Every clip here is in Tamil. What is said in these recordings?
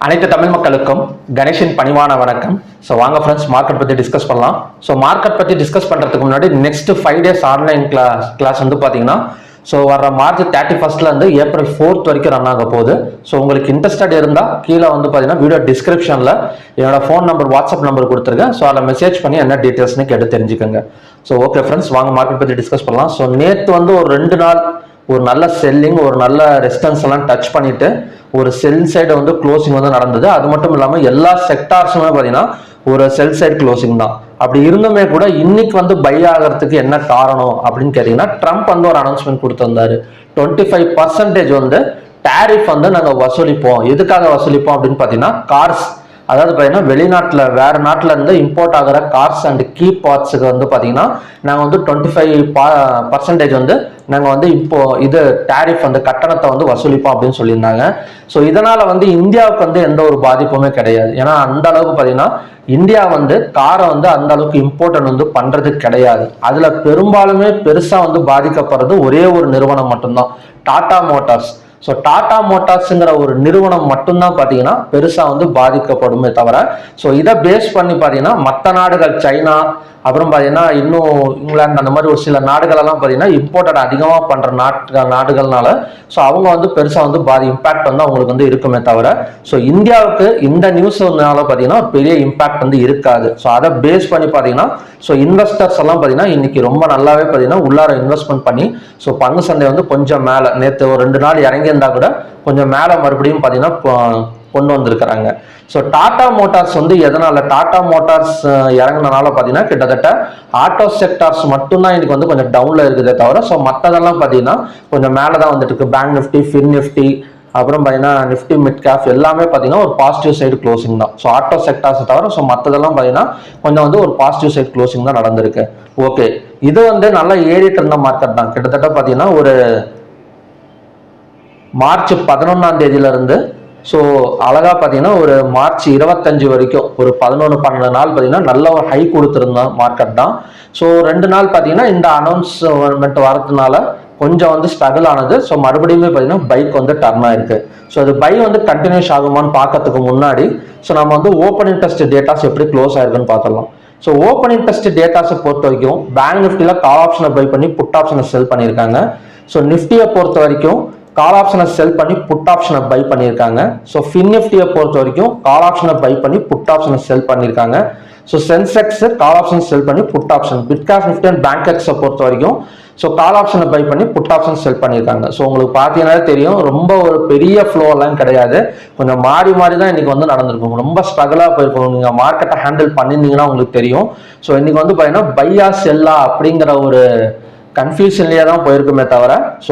அனைத்து தமிழ் மக்களுக்கும் கணேஷின் பணிவான வணக்கம். ஸோ வாங்க ஃப்ரெண்ட்ஸ், மார்க்கெட் பற்றி டிஸ்கஸ் பண்ணலாம். ஸோ மார்க்கெட் பற்றி டிஸ்கஸ் பண்ணுறதுக்கு முன்னாடி நெக்ஸ்ட் 5 days ஆன்லைன் கிளாஸ் வந்து பார்த்தீங்கன்னா ஸோ வர March 31 April 4 வரைக்கும் ரன் ஆக போகுது. ஸோ உங்களுக்கு இன்ட்ரெஸ்டட் இருந்தால் கீழே வந்து பார்த்தீங்கன்னா வீடியோ டிஸ்கிரிப்ஷனில் என்னோட ஃபோன் நம்பர், வாட்ஸ்அப் நம்பர் கொடுத்துருக்கேன். ஸோ அதில் மெசேஜ் பண்ணி என்ன டீட்டெயில்ஸ்னு கேட்டு தெரிஞ்சுக்கோங்க. ஸோ ஓகே ஃப்ரெண்ட்ஸ், வாங்க மார்க்கெட் பற்றி டிஸ்கஸ் பண்ணலாம். ஸோ நேற்று வந்து ஒரு 2 நாள் ஒரு நல்ல செல்லிங், ஒரு நல்ல ரெசிஸ்டன்ஸ் எல்லாம் டச் பண்ணிட்டு ஒரு செல் சைடு வந்து க்ளோசிங் வந்து நடந்தது. அது மட்டும் இல்லாமல் எல்லா செக்டார்ஸுமே பார்த்தீங்கன்னா ஒரு செல் சைடு க்ளோசிங் தான். அப்படி இருந்துமே கூட இன்னைக்கு வந்து பை ஆகிறதுக்கு என்ன காரணம் அப்படின்னு கேட்டீங்கன்னா, ட்ரம்ப் வந்து ஒரு அனௌன்ஸ்மெண்ட் கொடுத்திருந்தாரு. 25% வந்து டாரிஃப் வந்து நாங்கள் வசூலிப்போம். எதுக்காக வசூலிப்போம் அப்படின்னு பார்த்தீங்கன்னா, கார்ஸ், அதாவது பார்த்தீங்கன்னா வெளிநாட்டில் வேற நாட்டில் இருந்து இம்போர்ட் ஆகிற கார்ஸ் அண்ட் கீ பார்ட்ஸுக்கு வந்து பார்த்தீங்கன்னா நாங்கள் வந்து 25% வந்து நாங்கள் வந்து இப்போ இது டாரிஃப் வந்து கட்டணத்தை வந்து வசூலிப்போம் அப்படின்னு சொல்லியிருந்தாங்க. ஸோ இதனால வந்து இந்தியாவுக்கு வந்து எந்த ஒரு பாதிப்புமே கிடையாது. ஏன்னா அந்த அளவுக்கு பார்த்தீங்கன்னா இந்தியா வந்து காரை வந்து அந்த அளவுக்கு இம்போர்ட் வந்து பண்றது கிடையாது. அதுல பெரும்பாலுமே பெருசா வந்து பாதிக்கப்படுறது ஒரே ஒரு நிறுவனம் மட்டும்தான், டாடா மோட்டார்ஸ். ஸோ டாடா மோட்டார்ஸுங்கிற ஒரு நிறுவனம் மட்டும்தான் பார்த்தீங்கன்னா பெருசாக வந்து பாதிக்கப்படுமே தவிர, ஸோ இதை பேஸ் பண்ணி பார்த்தீங்கன்னா மற்ற நாடுகள், சைனா, அப்புறம் பார்த்தீங்கன்னா இன்னும் இங்கிலாந்து, அந்த மாதிரி ஒரு சில நாடுகளெல்லாம் பார்த்தீங்கன்னா இம்போர்ட்டட் அதிகமாக பண்ணுற நாடுகள்னால ஸோ அவங்க வந்து பெருசாக வந்து இம்பாக்ட் வந்து அவங்களுக்கு வந்து இருக்குமே தவிர, ஸோ இந்தியாவுக்கு இந்த நியூஸ்னால பார்த்தீங்கன்னா ஒரு பெரிய இம்பாக்ட் வந்து இருக்காது. ஸோ அதை பேஸ் பண்ணி பார்த்தீங்கன்னா ஸோ இன்வெஸ்டர்ஸ் எல்லாம் பார்த்தீங்கன்னா இன்னைக்கு ரொம்ப நல்லாவே பார்த்தீங்கன்னா உள்ளார இன்வெஸ்ட்மெண்ட் பண்ணி ஸோ பங்கு சந்தை வந்து கொஞ்சம் மேலே, நேற்று ஒரு 2 நாள் இறங்கி இருந்தா கூட கொஞ்சம் மேலே மறுபடியும் பார்த்தீங்கன்னா கொண்டு வந்திருக்கிறாங்க. ஸோ டாடா மோட்டார்ஸ் வந்து எதனால டாடா மோட்டார்ஸ் இறங்கினால பார்த்தீங்கன்னா கிட்டத்தட்ட ஆட்டோ செக்டார்ஸ் மட்டும்தான் இன்னைக்கு வந்து கொஞ்சம் டவுன்ல இருக்குதே தவிர, ஸோ மற்றதெல்லாம் பார்த்தீங்கன்னா கொஞ்சம் மேலே தான் வந்துட்டு இருக்கு. பேங்க் நிஃப்டி, ஃபின் நிஃப்டி, அப்புறம் பார்த்தீங்கன்னா நிஃப்டி மிட் கேப் எல்லாமே பார்த்தீங்கன்னா ஒரு பாசிட்டிவ் சைடு க்ளோசிங் தான். ஸோ ஆட்டோ செக்டார்ஸ் தவிர ஸோ மற்றதெல்லாம் பார்த்தீங்கன்னா கொஞ்சம் வந்து ஒரு பாசிட்டிவ் சைடு க்ளோசிங் தான் நடந்திருக்கு. ஓகே, இது வந்து நல்லா ஏறிட்டு இருந்த மார்க்கெட் தான். கிட்டத்தட்ட பார்த்தீங்கன்னா ஒரு March 11 இருந்து ஸோ அழகா பார்த்தீங்கன்னா ஒரு March 25 வரைக்கும் ஒரு 11-12 நாள் பார்த்தீங்கன்னா நல்ல ஒரு ஹை கொடுத்துருந்த மார்க்கெட் தான். ஸோ 2 நாள் பார்த்தீங்கன்னா இந்த அனௌன்ஸ்மெண்ட் வரதுனால கொஞ்சம் வந்து ஸ்ட்ரகிள் ஆனது. ஸோ மறுபடியுமே பார்த்தீங்கன்னா பைக் வந்து டர்ன் ஆயிருக்கு. ஸோ அது பை வந்து கண்டினியூஸ் ஆகுமான்னு பார்க்கறதுக்கு முன்னாடி ஸோ நம்ம வந்து ஓப்பன் இன்ட்ரெஸ்ட் டேட்டாஸ் எப்படி க்ளோஸ் ஆயிருக்குன்னு பார்த்துடலாம். ஸோ ஓப்பன் இன்ட்ரெஸ்ட் டேட்டாஸை பொறுத்த வரைக்கும் பேங்க் நிஃப்டியில் கால் ஆப்ஷனை பை பண்ணி புட் ஆப்ஷனை செல் பண்ணியிருக்காங்க. ஸோ நிஃப்டியை பொறுத்த வரைக்கும் கால் ஆப்ஷனை செல் பண்ணி புட் ஆப்ஷனை பை பண்ணியிருக்காங்க. ஸோ ஃபின் நிஃப்டியை பொறுத்த வரைக்கும் கால் ஆப்ஷனை பை பண்ணி புட் ஆப்ஷனை செல் பண்ணியிருக்காங்க. ஸோ சென்செக்ஸ் கால் ஆப்ஷன் செல் பண்ணி புட் ஆப்ஷன், பிட்காஸ் நிஃப்டி அண்ட் பேங்க்எக்ஸை பொறுத்த வரைக்கும் ஸோ கால் ஆப்ஷனை பை பண்ணி புட் ஆப்ஷன் செல் பண்ணியிருக்காங்க. ஸோ உங்களுக்கு பார்த்தீங்கன்னா தெரியும், ரொம்ப ஒரு பெரிய ஃப்ளோ எல்லாம் கிடையாது, கொஞ்சம் மாறி மாறி தான் இன்னைக்கு வந்து நடந்திருக்கும். ரொம்ப ஸ்ட்ரகிளாக போயிருக்கும். நீங்கள் மார்க்கெட்டை ஹேண்டில் பண்ணியிருந்தீங்கன்னா உங்களுக்கு தெரியும். ஸோ இன்னைக்கு வந்து பார்த்தீங்கன்னா பையா செல்லா அப்படிங்கிற ஒரு கன்ஃபியூஷன்லேயே தான் போயிருக்குமே தவிர ஸோ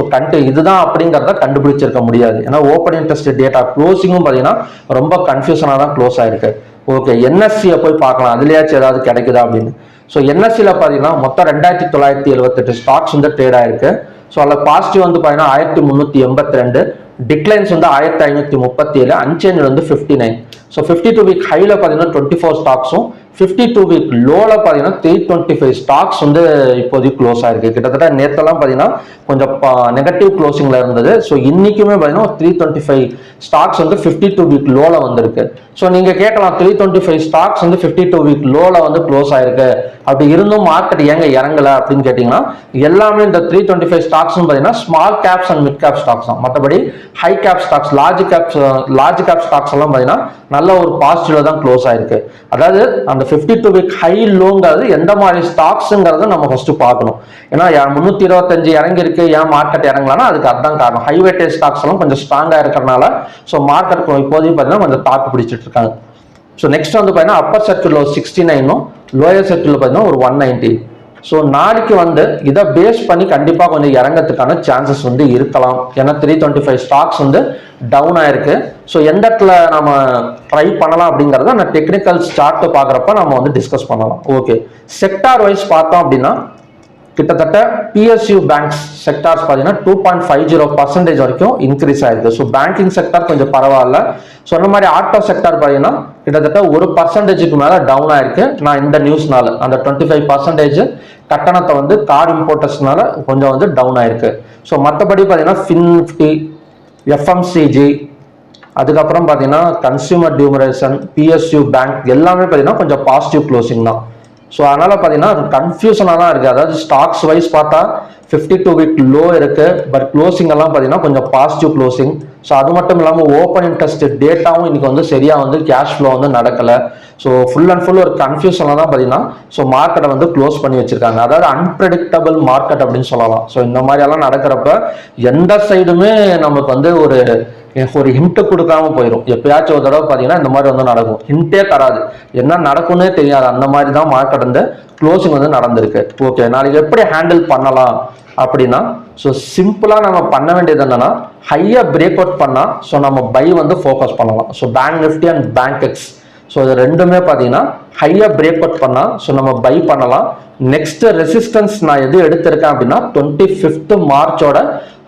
இதுதான் அப்படிங்கிறத கண்டுபிடிச்சிருக்க முடியாது. ஏன்னா ஓப்பன் இன்ட்ரெஸ்ட் டேட்டா க்ளோசிங்கும் பார்த்தீங்கன்னா ரொம்ப கன்ஃபியூஷனாக தான் க்ளோஸ் ஆயிருக்கு. ஓகே, என்எஸ்சியை போய் பார்க்கலாம், அதுலயாச்சும் ஏதாவது கிடைக்குதா அப்படின்னு. ஸோ என்எஸ்சியில் பார்த்தீங்கன்னா மொத்தம் 2978 ஸ்டாக்ஸ் வந்து ட்ரேட் ஆயிருக்கு. ஸோ அதில் பாசிட்டிவ் வந்து பார்த்தீங்கன்னா 1382, டிக்ளைன்ஸ் வந்து 1537, அன்சேஞ்ச் வந்து 59. ஸோ 52 வீக் ஹைல பார்த்தீங்கன்னா 24 ஸ்டாக்ஸும், 52 வீக் லோல பார்த்தீங்கன்னா 325 ஸ்டாக்ஸ் வந்து இப்போதைக்கு க்ளோஸ் ஆயிருக்கு. கிட்டத்தட்ட நேற்றெல்லாம் பார்த்தீங்கன்னா கொஞ்சம் நெகட்டிவ் க்ளோசிங்ல இருந்தது. ஸோ இன்னைக்குமே பார்த்தீங்கன்னா 325 ஸ்டாக்ஸ் வந்து 52 வீக் லோல வந்திருக்கு. ஸோ நீங்க கேட்கலாம், 325 ஸ்டாக்ஸ் வந்து 52 வீக் லோல வந்து க்ளோஸ் ஆயிருக்கு, அப்படி இருந்தும் மார்க்கெட் ஏங்க இறங்கல அப்படின்னு கேட்டீங்கன்னா, எல்லாமே இந்த 325 ஸ்டாக்ஸ் பார்த்தீங்கன்னா small caps and mid cap stocks தான். மற்றபடி high cap stocks, large cap stocks எல்லாம் பார்த்தீங்கன்னா நல்ல ஒரு பாசிட்டிவ்ல தான் க்ளோஸ் ஆயிருக்கு. அதாவது அந்த 52 வீக் ஹை லோங்கிறது எந்த மாதிரி ஸ்டாக்ஸ்ங்கிறத நம்ம ஃபர்ஸ்ட் பார்க்கணும். ஏன்னா 325 இறங்கி இருக்கு, ஏன் மார்க்கெட் இறங்கலாம்னா அதுக்கு அதுதான் காரணம். ஹை வெயிட்டேஜ் ஸ்டாக்ஸ் எல்லாம் கொஞ்சம் ஸ்ட்ராங்கா இருக்கிறதுனால ஸோ மார்க்கெட் இப்போதைக்கு பார்த்தீங்கன்னா கொஞ்சம் தாக்கு பிடிச்சிட்டு இருக்காங்க. ஸோ நெக்ஸ்ட் வந்து பார்த்தீங்கன்னா அப்பர் சர்க்கிள் 69, லோயர் சர்க்கிள் பார்த்தீங்கன்னா ஒரு 190. ஸோ நாளைக்கு வந்து இதை பேஸ் பண்ணி கண்டிப்பாக கொஞ்சம் இறங்கிறதுக்கான சான்சஸ் வந்து இருக்கலாம். ஏன்னா 325 ஸ்டாக்ஸ் வந்து டவுன் ஆயிருக்கு. ஸோ எந்த இடத்துல நம்ம ட்ரை பண்ணலாம் அப்படிங்கிறத நான் டெக்னிக்கல் சார்ட் பார்க்குறப்ப நம்ம வந்து டிஸ்கஸ் பண்ணலாம். ஓகே, செக்டார் வைஸ் பார்த்தோம் அப்படின்னா கிட்டத்தட்ட பிஎஸ்யூ பேங்க்ஸ் செக்டார்ஸ் பார்த்தீங்கன்னா 2.50% வரைக்கும் இன்க்ரீஸ் ஆயிருக்கு. ஸோ பேங்கிங் செக்டார் கொஞ்சம் பரவாயில்ல. சொன்ன மாதிரி ஆட்டோ செக்டார் பார்த்தீங்கன்னா கிட்டத்தட்ட 1% மேலே டவுன் ஆயிருக்கு. நான் இந்த நியூஸ்னால அந்த 25% கட்டணத்தை வந்து கார் இம்போர்ட்டர்ஸ்னால கொஞ்சம் வந்து டவுன் ஆயிருக்கு. ஸோ மற்றபடி பார்த்தீங்கன்னா ஃபின் நிஃப்டி, எஃப்எம்சிஜி, அதுக்கப்புறம் பார்த்தீங்கன்னா கன்சியூமர் டியூமரேஷன், பிஎஸ்யூ பேங்க் எல்லாமே பார்த்தீங்கன்னா கொஞ்சம் பாசிட்டிவ் க்ளோசிங் தான். ஸோ அதனால் பார்த்தீங்கன்னா கன்ஃபியூஷனாக தான் இருக்குது. அதாவது ஸ்டாக்ஸ் வைஸ் பார்த்தா 52 வீக் லோ இருக்கு, பட் க்ளோசிங் எல்லாம் பார்த்தீங்கன்னா கொஞ்சம் பாசிட்டிவ் க்ளோசிங். ஸோ அது மட்டும் இல்லாமல் ஓப்பன் இன்ட்ரெஸ்ட் டேட்டாவும் இன்னைக்கு வந்து சரியாக வந்து கேஷ் ஃப்ளோ வந்து நடக்கலை. ஸோ ஃபுல் அண்ட் ஃபுல் ஒரு கன்ஃபியூஷனாக தான் பார்த்தீங்கன்னா ஸோ மார்க்கெட்டை வந்து க்ளோஸ் பண்ணி வச்சிருக்காங்க. அதாவது அன்பிரடிக்டபிள் மார்க்கெட் அப்படின்னு சொல்லலாம். ஸோ இந்த மாதிரியெல்லாம் நடக்கிறப்ப எந்த சைடுமே நமக்கு வந்து ஒரு ஹிண்ட் கொடுக்காம போயிடும். எப்பயாச்சும் ஒரு தடவை பார்த்தீங்கன்னா இந்த மாதிரி வந்து நடக்கும், ஹிண்டே தராது, என்ன நடக்கும்னே தெரியாது. அந்த மாதிரி தான் மார்க்கெட் வந்து க்ளோசிங் வந்து நடந்திருக்கு. ஓகே, நாளைக்கு எப்படி ஹேண்டில் பண்ணலாம் அப்படின்னா, ஸோ சிம்பிளாக நம்ம பண்ண வேண்டியது என்னன்னா, ஹையாக பிரேக் அவுட் பண்ணால் ஸோ நம்ம பை வந்து ஃபோக்கஸ் பண்ணலாம். So bank Nifty and bank X, so இது ரெண்டுமே பார்த்தீங்கன்னா ஹையாக பிரேக் அவுட் பண்ணால் ஸோ நம்ம பை பண்ணலாம். நெக்ஸ்ட் ரெசிஸ்டன்ஸ் நான் எது எடுத்திருக்கேன் அப்படின்னா 25 மார்ச்சோட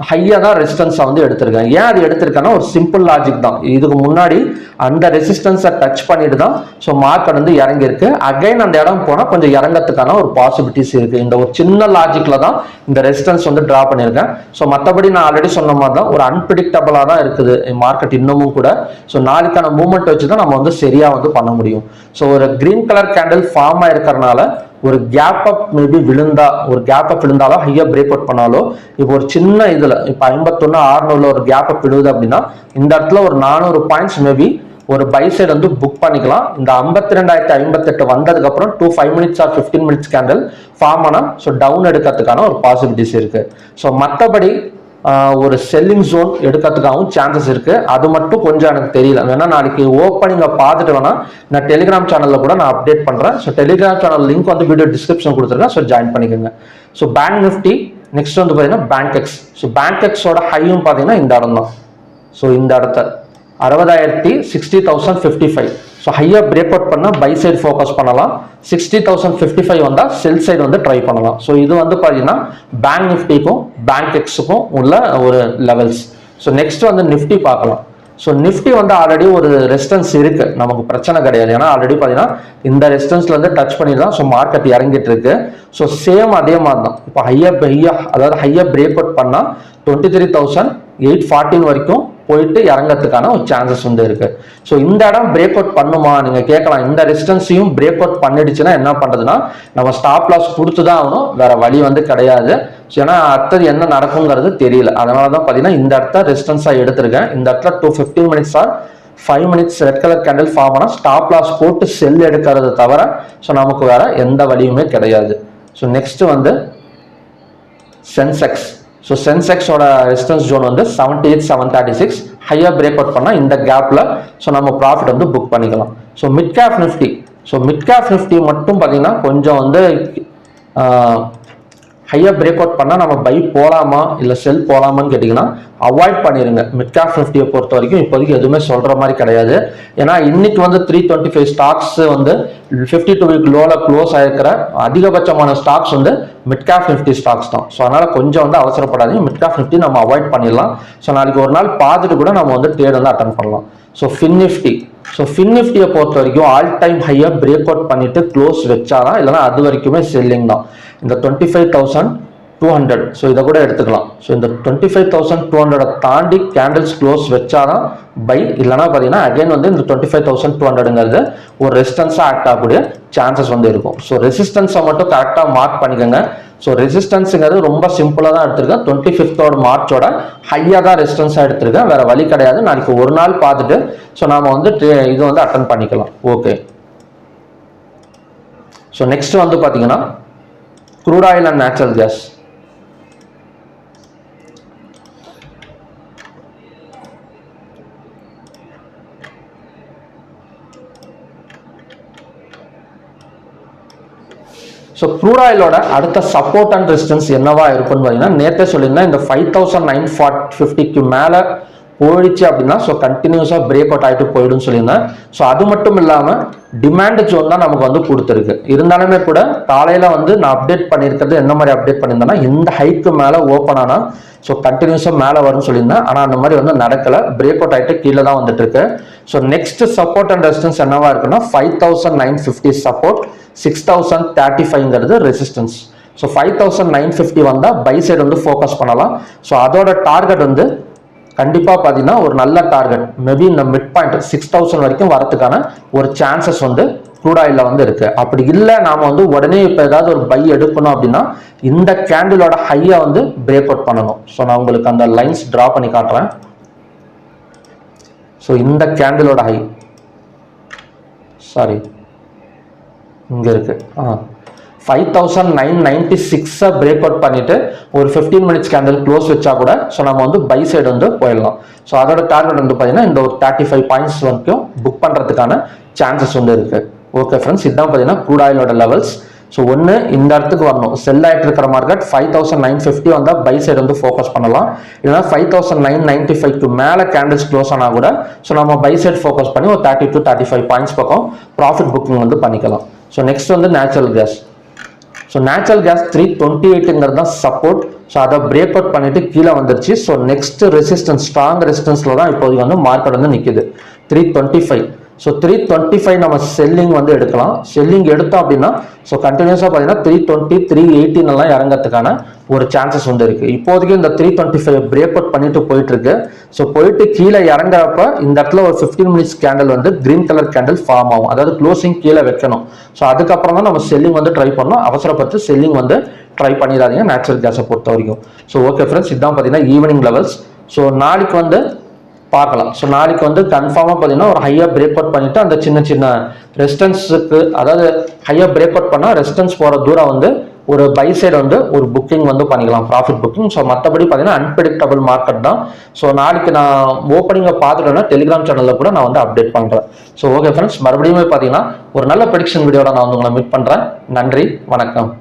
ஹையாக தான் ரெசிஸ்டன்ஸை வந்து எடுத்திருக்கேன். ஏன் அது எடுத்திருக்கேன்னா ஒரு சிம்பிள் லாஜிக் தான். இதுக்கு முன்னாடி அந்த ரெசிஸ்டன்ஸை டச் பண்ணிட்டு தான் ஸோ மார்க்கெட் வந்து இறங்கியிருக்கு. அகைன் அந்த இடம் போனால் கொஞ்சம் இறங்கிறதுக்கான ஒரு பாசிபிலிட்டிஸ் இருக்குது. இந்த ஒரு சின்ன லாஜிக்கில் தான் இந்த ரெசிஸ்டன்ஸ் வந்து ட்ரா பண்ணியிருக்கேன். ஸோ மற்றபடி நான் ஆல்ரெடி சொன்ன மாதிரி தான் ஒரு அன்பிரிடிக்டபிளாக தான் இருக்குது மார்க்கெட் இன்னமும் கூட. ஸோ நாளைக்கான மூவ்மெண்ட் வச்சு தான் நம்ம வந்து சரியாக வந்து பண்ண முடியும். ஸோ ஒரு கிரீன் கலர் கேண்டில் ஃபார்ம் ஆயிருக்கிறதுனால ஒரு கேப் அப் மேபி விழுந்தா, ஒரு கேப் அப் விழுந்தாலோ ஹையா பிரேக் அவுட் பண்ணாலோ, இப்போ ஒரு சின்ன இதுல இப்போ 51,600 ஒரு கேப் அப் விழுது அப்படின்னா இந்த இடத்துல ஒரு 400 பாயிண்ட்ஸ் மேபி ஒரு பை சைடு வந்து புக் பண்ணிக்கலாம். இந்த 52,058 வந்ததுக்கு அப்புறம் 5 minutes or 15 minutes candle form ஆனா ஸோ டவுன் எடுக்கிறதுக்கான ஒரு பாசிபிலிட்டிஸ் இருக்கு. ஸோ மற்றபடி ஒரு செல்லிங் ஜோன் எடுக்கிறதுக்காகவும் சான்சஸ் இருக்கு. அது மட்டும் கொஞ்சம் எனக்கு தெரியல. வேணா நாளைக்கு ஓப்பனிங்கை பார்த்துட்டு வேணா நான் டெலிகிராம் சேனல்ல கூட நான் அப்டேட் பண்றேன். ஸோ டெலிகிராம் சேனல் லிங்க் வந்து வீடியோ டிஸ்கிரிப்ஷன் கொடுத்துருக்கேன். ஸோ ஜாயின் பண்ணிக்கோங்க. ஸோ பேங்க் நிஃப்டி நெக்ஸ்ட் வந்து பார்த்தீங்கன்னா பேங்க் எக்ஸ். ஸோ பேங்க் எக்ஸோட ஹையும் பார்த்தீங்கன்னா இந்த இடம் தான். ஸோ இந்த இடத்த 60,055. ஸோ ஹையாக பிரேக் அவுட் பண்ணால் பை சைடு ஃபோக்கஸ் பண்ணலாம். 60,055 வந்தால் செல் சைடு வந்து ட்ரை பண்ணலாம். ஸோ இது வந்து பார்த்தீங்கன்னா பேங்க் நிஃப்டிக்கும் பேங்க் எக்ஸுக்கும் உள்ள ஒரு லெவல்ஸ். ஸோ நெக்ஸ்ட் வந்து நிஃப்டி பார்க்கலாம். ஸோ நிஃப்டி வந்து ஆல்ரெடி ஒரு ரெசிஸ்டன்ஸ் இருக்கு, நமக்கு பிரச்சனை கிடையாது. ஏன்னா ஆல்ரெடி பார்த்தீங்கன்னா இந்த ரெசிஸ்டன்ஸ்ல வந்து டச் பண்ணி தான் ஸோ மார்க்கெட் இறங்கிட்டு இருக்கு. ஸோ சேம் அதே மாதிரி தான் இப்போ அதாவது ஹையாக பிரேக் அவுட் பண்ணால் 23,814 வரைக்கும் போயிட்டு இறங்கிறதுக்கான ஒரு சான்சஸ் வந்து இருக்கு. ஸோ இந்த இடம் பிரேக் அவுட் பண்ணுமா நீங்க கேட்கலாம். இந்த ரெசிஸ்டன்ஸையும் பிரேக் அவுட் பண்ணிடுச்சுன்னா என்ன பண்றதுன்னா நம்ம ஸ்டாப் லாஸ் கொடுத்து தான் ஆகணும், வேற வழி வந்து கிடையாது. ஏன்னா அடுத்தது என்ன நடக்குங்கிறது தெரியல. அதனால தான் பார்த்தீங்கன்னா இந்த இடத்த ரெசிஸ்டன்ஸாக எடுத்திருக்கேன். இந்த இடத்துல 215 minutes or 5 minutes red colour candle form ஆனால் ஸ்டாப் லாஸ் போட்டு செல் எடுக்கிறது தவிர ஸோ நமக்கு வேற எந்த வழியுமே கிடையாது. ஸோ நெக்ஸ்ட் வந்து சென்செக்ஸ். ஸோ சென்செக்ஸோட ரெசிஸ்டன்ஸ் ஜோன் வந்து 78,736. ஹையாக பிரேக் அவுட் பண்ணால் இந்த கேப்பில் ஸோ நம்ம ப்ராஃபிட் வந்து புக் பண்ணிக்கலாம். So mid cap Nifty. So mid cap Nifty மட்டும் பார்த்தீங்கன்னா கொஞ்சம் வந்து ஹையாக பிரேக் அவுட் பண்ணால் நம்ம பை போகலாமா இல்லை செல் போகலாமான்னு கேட்டிங்கன்னா அவாய்ட் பண்ணிடுங்க. மிட் கேப் நிஃப்டியை பொறுத்த வரைக்கும் இப்போதைக்கு எதுவுமே சொல்கிற மாதிரி கிடையாது. ஏன்னா இன்னைக்கு வந்து 325 ஸ்டாக்ஸ் வந்து 52 வீக் லோவில் க்ளோஸ் ஆகிருக்கிற அதிகபட்சமான ஸ்டாக்ஸ் வந்து மிட் கேப் நிஃப்டி ஸ்டாக்ஸ் தான். ஸோ அதனால் கொஞ்சம் வந்து அவசரப்படாதீங்க. மிட் கேப் நிஃப்டி நம்ம அவாய்ட் பண்ணிடலாம். ஸோ நாளைக்கு ஒரு நாள் பார்த்துட்டு கூட நம்ம வந்து ட்ரேட் வந்து அட்டன் பண்ணலாம். So fin nifty. So fin நிஃப்டியை பொறுத்த வரைக்கும் ஆல் டைம் ஹையாக பிரேக் அவுட் பண்ணிட்டு க்ளோஸ் வச்சாதான், இல்லைனா அது வரைக்குமே செல்லிங் தான். இந்த 25,200 ஸோ இதை கூட எடுத்துக்கலாம். ஸோ இந்த 25,200 தாண்டி கேண்டில்ஸ் க்ளோஸ் வச்சாதான் பை, இல்லைனா பார்த்தீங்கன்னா அகைன் வந்து இந்த 25,200ங்கிறது ஒரு ரெசிஸ்டன்ஸாக ஆக்ட் ஆகக்கூடிய சான்சஸ் வந்து இருக்கும். ஸோ ரெசிஸ்டன்ஸை மட்டும் கரெக்டாக மார்க் பண்ணிக்கோங்க. ஸோ ரெசிஸ்டன்ஸுங்கிறது ரொம்ப சிம்பிளாக தான் எடுத்திருக்கேன். 25 மார்ச்சோட ஹையாக தான் ரெசிஸ்டன்ஸாக எடுத்திருக்கேன், வேற வழி கிடையாது. நாளைக்கு ஒரு நாள் பார்த்துட்டு ஸோ நாம வந்து இது வந்து அட்டன் பண்ணிக்கலாம். ஓகே. ஸோ நெக்ஸ்ட் வந்து பார்த்தீங்கன்னா crude oil and natural gas. So crude ஆயிலோட அடுத்த சப்போர்ட் அண்ட் ரெசிஸ்டன்ஸ் என்னவா இருக்குன்னு பார்த்தீங்கன்னா நேற்றே சொல்லியிருந்தேன், இந்த 5,950க்கு மேலே போயிடுச்சு அப்படின்னா ஸோ கண்டினியூஸாக பிரேக் அவுட் ஆகிட்டு போயிடும்னு சொல்லியிருந்தேன். ஸோ அது மட்டும் இல்லாமல் டிமாண்ட் ஜோன் தான் நமக்கு வந்து கொடுத்துருக்கு. இருந்தாலுமே கூட காலையில் வந்து நான் அப்டேட் பண்ணியிருக்கிறது என்ன மாதிரி அப்டேட் பண்ணியிருந்தேன்னா, இந்த ஹைக்கு மேலே ஓப்பன் ஆனால் ஸோ கண்டினியூஸாக மேலே வரும்னு சொல்லியிருந்தேன். ஆனால் அந்த மாதிரி வந்து நடக்கலை, பிரேக் அவுட் ஆகிட்டு கீழே தான் வந்துட்டு இருக்கு. So next support and resistance என்னவா இருக்குன்னா 5,950 சப்போர்ட், 6,035ங்கிறது ரெசிஸ்டன்ஸ். ஸோ 5,950 வந்தால் பை சைடு வந்து ஃபோக்கஸ் பண்ணலாம். ஸோ அதோட டார்கெட் வந்து கண்டிப்பாக பார்த்தீங்கன்னா ஒரு நல்ல டார்கெட் மேபி இந்த மிட் பாயிண்ட் 6000 வரைக்கும் வரதுக்கான ஒரு சான்சஸ் வந்து க்ரூட் ஆயிலில் வந்து இருக்கு. அப்படி இல்லை நாம வந்து உடனே இப்போ ஏதாவது ஒரு பை எடுக்கணும் அப்படின்னா இந்த கேண்டிலோட ஹையை வந்து பிரேக் அவுட் பண்ணணும். ஸோ நான் உங்களுக்கு அந்த லைன்ஸ் டிரா பண்ணி காட்டுறேன். ஸோ இந்த கேண்டிலோட ஹை சாரி இங்கே இருக்கு 5996 பிரேக் அவுட் பண்ணிட்டு ஒரு 15 மினிட்ஸ் கேண்டில் க்ளோஸ் வச்சா கூட ஸோ நம்ம வந்து பை சைடு வந்து போயிடலாம். ஸோ அதோட டார்கெட் வந்து பார்த்தீங்கன்னா இந்த ஒரு 35 பாயிண்ட்ஸ் வரைக்கும் புக் பண்ணுறதுக்கான சான்சஸ் வந்து இருக்கு. ஓகே ஃப்ரெண்ட்ஸ், இதுதான் பார்த்தீங்கன்னா க்ரூட் ஆயிலோட லெவல்ஸ். ஸோ ஒன்று இந்த இடத்துக்கு வரணும், செல் ஆகிட்டு இருக்கிற மார்க்கெட் 5950 வந்தால் பை சைடு வந்து ஃபோக்கஸ் பண்ணலாம். இல்லைனா 5995 மேலே கேண்டில்ஸ் க்ளோஸ் ஆனால் கூட ஸோ நம்ம பை சைடு ஃபோக்கஸ் பண்ணி ஒரு 30 to 35 பாயிண்ட்ஸ் பக்கம் ப்ராஃபிட் புக்கிங் வந்து பண்ணிக்கலாம். ஸோ நெக்ஸ்ட் வந்து natural gas. So natural gas 328 தான் சப்போர்ட். ஸோ அதை பிரேக் அவுட் பண்ணிட்டு கீழே வந்துருச்சு. ஸோ நெக்ஸ்ட் ரெசிஸ்டன்ஸ் ஸ்ட்ராங் ரெசிஸ்டன்ஸ்ல தான் இப்போதைக்கு வந்து மார்க்கெட் வந்து நிற்குது 325. ஸோ 325 நம்ம செல்லிங் வந்து எடுக்கலாம். செல்லிங் எடுத்தோம் அப்படின்னா ஸோ கண்டினியூஸாக பார்த்தீங்கன்னா 320 318 எல்லாம் இறங்கிறதுக்கான ஒரு சான்சஸ் வந்து இருக்கு. இப்போதைக்கு இந்த 325 பிரேக் அவுட் பண்ணிட்டு போயிட்டு இருக்கு. ஸோ போயிட்டு கீழே இறங்குறப்ப இந்த இடத்துல ஒரு 15 மினிட்ஸ் கேண்டில் வந்து கிரீன் கலர் கேண்டில் ஃபார்ம் ஆகும். அதாவது க்ளோசிங் கீழே வைக்கணும். ஸோ அதுக்கப்புறம் தான் நம்ம செல்லிங் வந்து ட்ரை பண்ணணும். அவசரப்பட்டு செல்லிங் வந்து ட்ரை பண்ணிடாதீங்க நேச்சுரல் கேஸை பொறுத்த வரைக்கும். ஸோ ஓகே ஃப்ரெண்ட்ஸ், இதுதான் பார்த்தீங்கன்னா ஈவினிங் லெவல்ஸ். ஸோ நாளைக்கு வந்து பார்க்கலாம். ஸோ நாளைக்கு வந்து கன்ஃபார்மாக பார்த்தீங்கன்னா ஒரு ஹையாக பிரேக் அவுட் பண்ணிட்டு அந்த சின்ன சின்ன ரெசிஸ்டன்ஸுக்கு, அதாவது ஹையாக பிரேக் அவுட் பண்ணால் ரெசிஸ்டன்ஸ் போகிற தூரம் வந்து ஒரு பை சைடு வந்து ஒரு புக்கிங் வந்து பண்ணிக்கலாம், ப்ராஃபிட் புக்கிங். ஸோ மற்றபடி பார்த்தீங்கன்னா அன்பிரடிக்டபிள் மார்க்கெட் தான். ஸோ நாளைக்கு நான் ஓப்பனிங்கை பார்த்துட்டேன்னா டெலிகிராம் சேனலில் கூட நான் வந்து அப்டேட் பண்ணுறேன். ஸோ ஓகே ஃப்ரெண்ட்ஸ், மறுபடியும் பார்த்தீங்கன்னா ஒரு நல்ல ப்ரெடிக்ஷன் வீடியோட நான் வந்து உங்களை மீட் பண்ணுறேன். நன்றி, வணக்கம்.